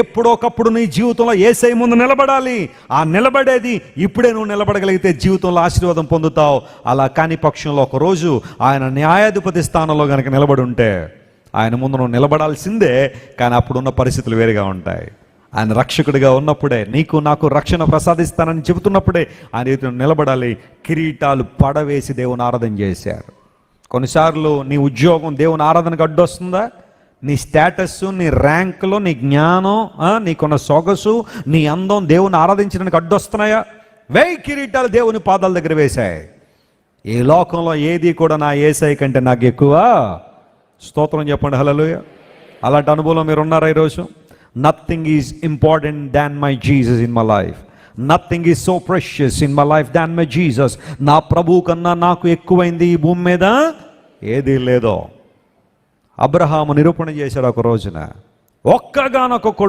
ఎప్పుడోకప్పుడు నీ జీవితంలో యేసయ్య ముందు నిలబడాలి. ఆ నిలబడేది ఇప్పుడే నువ్వు నిలబడగలిగితే జీవితంలో ఆశీర్వాదం పొందుతావు. అలా కాని పక్షంలో ఒకరోజు ఆయన న్యాయాధిపతి స్థానంలో కనుక నిలబడి ఉంటే ఆయన ముందు నువ్వు నిలబడాల్సిందే. కానీ అప్పుడున్న పరిస్థితులు వేరుగా ఉంటాయి. ఆయన రక్షకుడిగా ఉన్నప్పుడే, నీకు నాకు రక్షణ ప్రసాదిస్తానని చెబుతున్నప్పుడే ఆయన నిలబడాలి. కిరీటాలు పడవేసి దేవుని ఆరాధన చేశారు. కొన్నిసార్లు నీ ఉద్యోగం దేవుని ఆరాధనకు అడ్డొస్తుందా? నీ స్టేటస్, నీ ర్యాంకులో, నీ జ్ఞానం, నీకున్న సొగసు, నీ అందం దేవుని ఆరాధించడానికి అడ్డొస్తున్నాయా? 1000 కిరీటాలు దేవుని పాదాల దగ్గర వేశాయి. ఈ లోకంలో ఏది కూడా నా యేసయ్య కంటే నాకు ఎక్కువ. స్తోత్రం చెప్పండి, హల్లెలూయా. అలాంటి అనుభవం మీరు ఉన్నారా ఈరోజు? Nothing is important than my Jesus in my life. Nothing is so precious in my life than my Jesus. నా ప్రభువు కన్నా నాకు ఎక్కువైంది ఈ భూమి మీద ఏదీ లేదో. అబ్రహాము నిరూపణ చేశాడు ఒక రోజున. ఒక్కగానొక్క కొడుకు